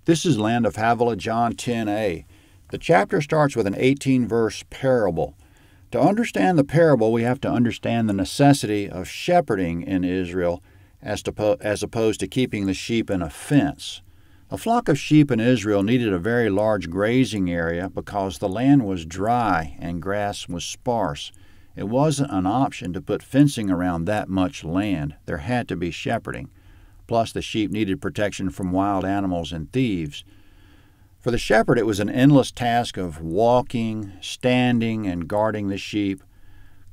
This is Land of Havilah, John 10a. The chapter starts with an 18-verse parable. To understand the parable, we have to understand the necessity of shepherding in Israel as opposed to keeping the sheep in a fence. A flock of sheep in Israel needed a very large grazing area because the land was dry and grass was sparse. It wasn't an option to put fencing around that much land. There had to be shepherding. Plus, the sheep needed protection from wild animals and thieves. For the shepherd, it was an endless task of walking, standing, and guarding the sheep,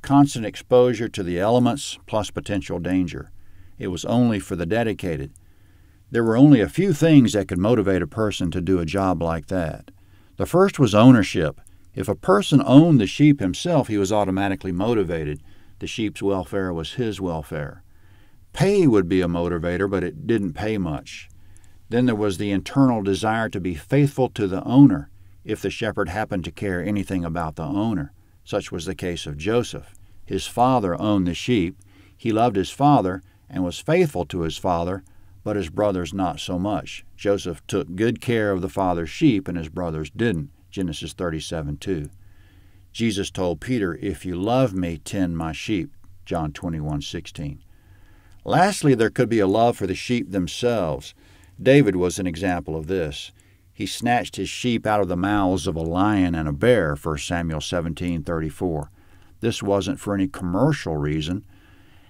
constant exposure to the elements, plus potential danger. It was only for the dedicated. There were only a few things that could motivate a person to do a job like that. The first was ownership. If a person owned the sheep himself, he was automatically motivated. The sheep's welfare was his welfare. Pay would be a motivator, but it didn't pay much. Then there was the internal desire to be faithful to the owner if the shepherd happened to care anything about the owner. Such was the case of Joseph. His father owned the sheep. He loved his father and was faithful to his father, but his brothers not so much. Joseph took good care of the father's sheep, and his brothers didn't. Genesis 37:2. Jesus told Peter, "If you love me, tend my sheep." John 21:16. Lastly, there could be a love for the sheep themselves. David was an example of this. He snatched his sheep out of the mouths of a lion and a bear, 1 Samuel 17:34. This wasn't for any commercial reason.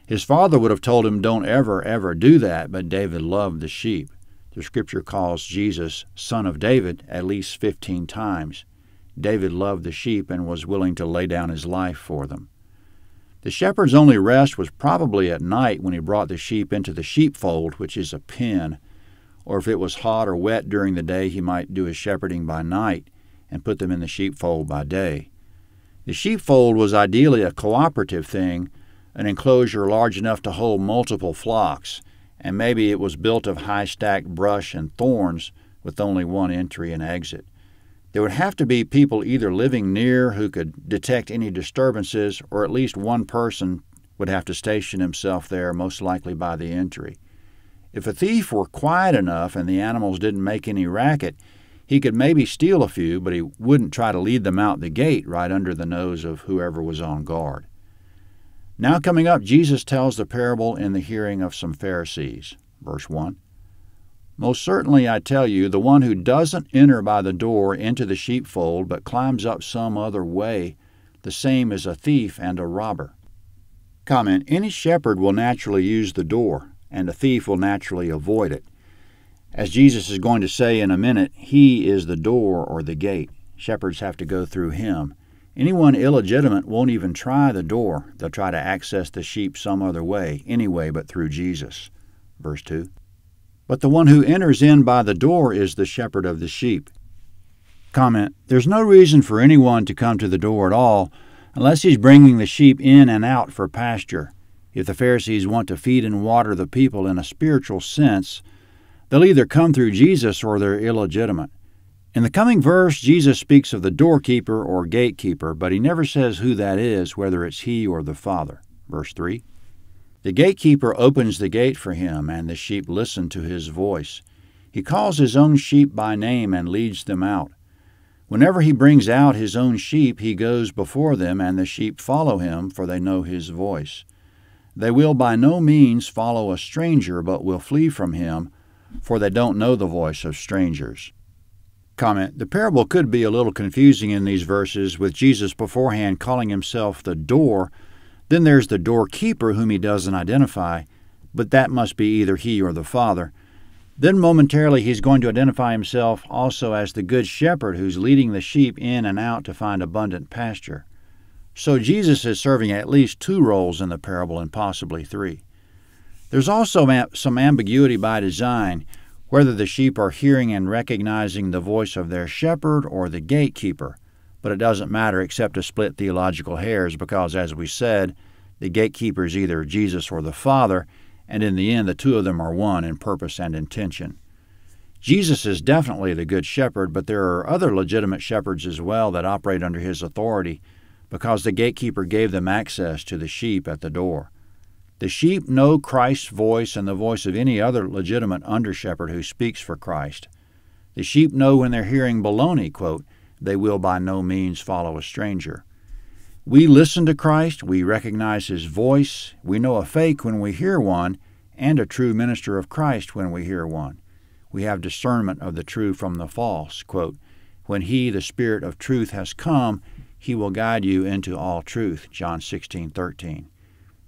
His father would have told him, "Don't ever do that," but David loved the sheep. The Scripture calls Jesus Son of David at least 15 times. David loved the sheep and was willing to lay down his life for them. The shepherd's only rest was probably at night when he brought the sheep into the sheepfold, which is a pen, or if it was hot or wet during the day, he might do his shepherding by night and put them in the sheepfold by day. The sheepfold was ideally a cooperative thing, an enclosure large enough to hold multiple flocks, and maybe it was built of high-stacked brush and thorns with only one entry and exit. There would have to be people either living near who could detect any disturbances, or at least one person would have to station himself there, most likely by the entry. If a thief were quiet enough and the animals didn't make any racket, he could maybe steal a few, but he wouldn't try to lead them out the gate right under the nose of whoever was on guard. Now coming up, Jesus tells the parable in the hearing of some Pharisees. Verse 1. "Most certainly I tell you, the one who doesn't enter by the door into the sheepfold, but climbs up some other way, the same is a thief and a robber." Comment: Any shepherd will naturally use the door, and a thief will naturally avoid it. As Jesus is going to say in a minute, he is the door or the gate. Shepherds have to go through him. Anyone illegitimate won't even try the door. They'll try to access the sheep some other way, anyway but through Jesus. Verse 2. "But the one who enters in by the door is the shepherd of the sheep." Comment: There's no reason for anyone to come to the door at all unless he's bringing the sheep in and out for pasture. If the Pharisees want to feed and water the people in a spiritual sense, they'll either come through Jesus or they're illegitimate. In the coming verse, Jesus speaks of the doorkeeper or gatekeeper, but he never says who that is, whether it's he or the Father. Verse 3. "The gatekeeper opens the gate for him, and the sheep listen to his voice. He calls his own sheep by name and leads them out. Whenever he brings out his own sheep, he goes before them, and the sheep follow him, for they know his voice. They will by no means follow a stranger, but will flee from him, for they don't know the voice of strangers." Comment: The parable could be a little confusing in these verses, with Jesus beforehand calling himself the door. Then there's the doorkeeper whom he doesn't identify, but that must be either he or the Father. Then momentarily he's going to identify himself also as the good shepherd who's leading the sheep in and out to find abundant pasture. So Jesus is serving at least 2 roles in the parable and possibly 3. There's also some ambiguity by design, whether the sheep are hearing and recognizing the voice of their shepherd or the gatekeeper. But it doesn't matter except to split theological hairs because, as we said, the gatekeeper is either Jesus or the Father, and in the end the two of them are one in purpose and intention. Jesus is definitely the good shepherd, but there are other legitimate shepherds as well that operate under his authority because the gatekeeper gave them access to the sheep at the door. The sheep know Christ's voice and the voice of any other legitimate under-shepherd who speaks for Christ. The sheep know when they're hearing baloney, quote, they will by no means follow a stranger. We listen to Christ, we recognize His voice, we know a fake when we hear one, and a true minister of Christ when we hear one. We have discernment of the true from the false, quote, when He, the Spirit of truth, has come, He will guide you into all truth, John 16:13.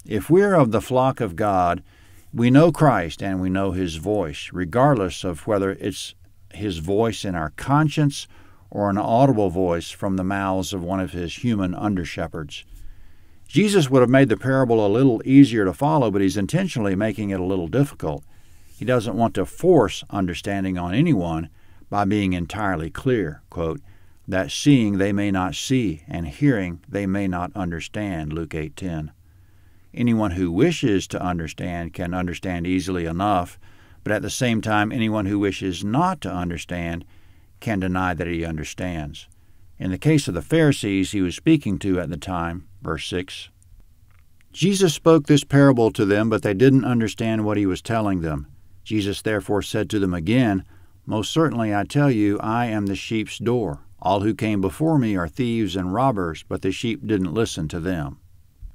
If we're of the flock of God, we know Christ and we know His voice, regardless of whether it's His voice in our conscience or an audible voice from the mouths of one of His human under-shepherds. Jesus would have made the parable a little easier to follow, but He's intentionally making it a little difficult. He doesn't want to force understanding on anyone by being entirely clear, quote, that seeing they may not see, and hearing they may not understand, Luke 8:10. Anyone who wishes to understand can understand easily enough, but at the same time, anyone who wishes not to understand can deny that he understands. In the case of the Pharisees He was speaking to at the time, verse 6, Jesus spoke this parable to them, but they didn't understand what He was telling them. Jesus therefore said to them again, most certainly I tell you, I am the sheep's door. All who came before me are thieves and robbers, but the sheep didn't listen to them.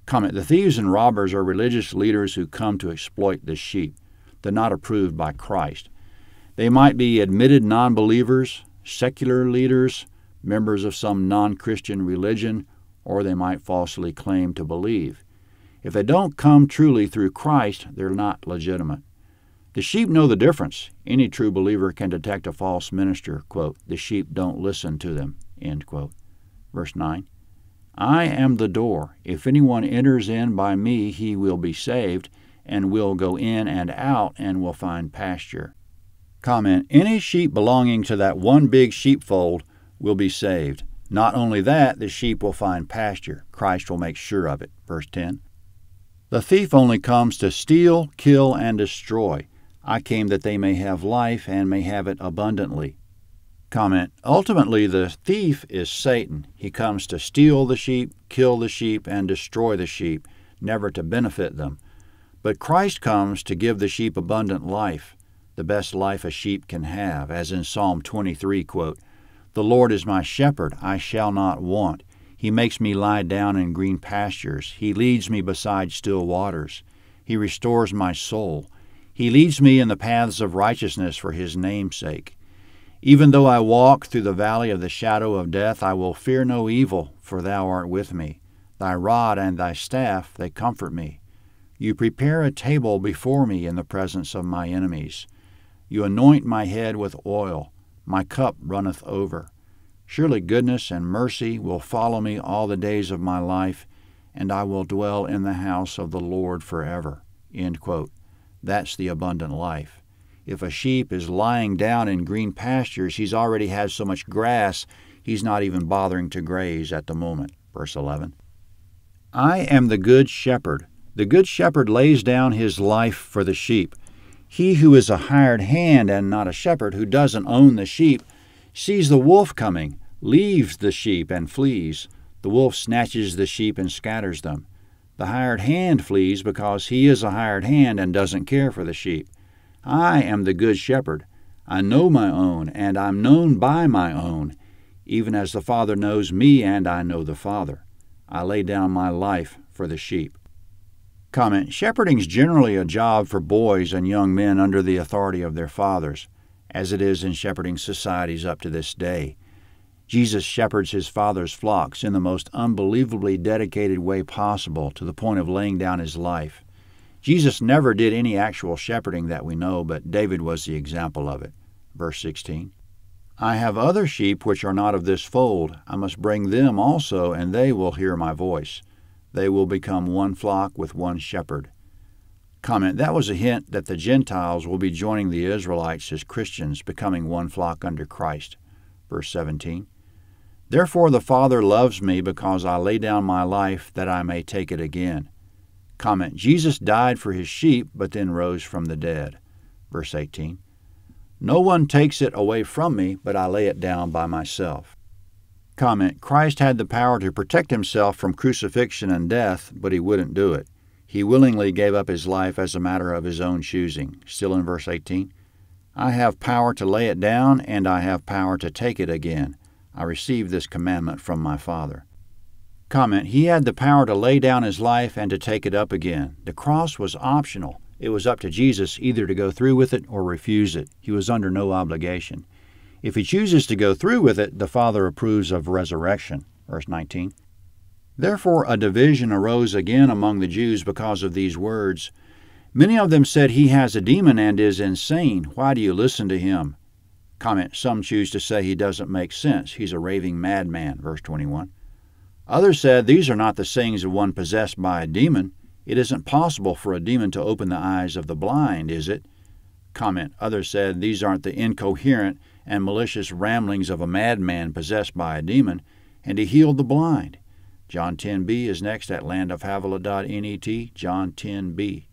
Comment, the thieves and robbers are religious leaders who come to exploit the sheep. They're not approved by Christ. They might be admitted non-believers, secular leaders, members of some non-Christian religion, or they might falsely claim to believe. If they don't come truly through Christ, they're not legitimate. The sheep know the difference. Any true believer can detect a false minister, quote, the sheep don't listen to them, end quote. Verse 9, I am the door. If anyone enters in by me, he will be saved, and will go in and out, and will find pasture. Comment, any sheep belonging to that one big sheepfold will be saved. Not only that, the sheep will find pasture. Christ will make sure of it. Verse 10, the thief only comes to steal, kill, and destroy. I came that they may have life and may have it abundantly. Comment, ultimately the thief is Satan. He comes to steal the sheep, kill the sheep, and destroy the sheep, never to benefit them. But Christ comes to give the sheep abundant life, the best life a sheep can have, as in Psalm 23, quote, the Lord is my shepherd, I shall not want. He makes me lie down in green pastures. He leads me beside still waters. He restores my soul. He leads me in the paths of righteousness for His name's sake. Even though I walk through the valley of the shadow of death, I will fear no evil, for Thou art with me. Thy rod and Thy staff, they comfort me. You prepare a table before me in the presence of my enemies. You anoint my head with oil. My cup runneth over. Surely goodness and mercy will follow me all the days of my life, and I will dwell in the house of the Lord forever. End quote. That's the abundant life. If a sheep is lying down in green pastures, he's already had so much grass, he's not even bothering to graze at the moment. Verse 11. I am the good shepherd. The good shepherd lays down his life for the sheep. He who is a hired hand and not a shepherd, who doesn't own the sheep, sees the wolf coming, leaves the sheep and flees. The wolf snatches the sheep and scatters them. The hired hand flees because he is a hired hand and doesn't care for the sheep. I am the good shepherd. I know my own, and I'm known by my own, even as the Father knows me and I know the Father. I lay down my life for the sheep. Comment, shepherding is generally a job for boys and young men under the authority of their fathers, as it is in shepherding societies up to this day. Jesus shepherds His Father's flocks in the most unbelievably dedicated way possible, to the point of laying down His life. Jesus never did any actual shepherding that we know, but David was the example of it. Verse 16, I have other sheep which are not of this fold. I must bring them also, and they will hear my voice. They will become one flock with one shepherd. Comment, that was a hint that the Gentiles will be joining the Israelites as Christians, becoming one flock under Christ. Verse 17, therefore the Father loves me, because I lay down my life that I may take it again. Comment, Jesus died for His sheep, but then rose from the dead. Verse 18, no one takes it away from me, but I lay it down by myself. Comment, Christ had the power to protect Himself from crucifixion and death, but He wouldn't do it. He willingly gave up His life as a matter of His own choosing. Still in verse 18, I have power to lay it down, and I have power to take it again. I received this commandment from my Father. Comment: He had the power to lay down his life and to take it up again. The cross was optional. It was up to Jesus either to go through with it or refuse it. He was under no obligation. If he chooses to go through with it, the Father approves of resurrection. Verse 19. Therefore a division arose again among the Jews because of these words. Many of them said, He has a demon and is insane. Why do you listen to him? Comment: Some choose to say he doesn't make sense. He's a raving madman. Verse 21. Others said, These are not the sayings of one possessed by a demon. It isn't possible for a demon to open the eyes of the blind, is it? Comment: Others said, These aren't the incoherent and malicious ramblings of a madman possessed by a demon, and he healed the blind. John 10b is next at landofhavilah.net, John 10b.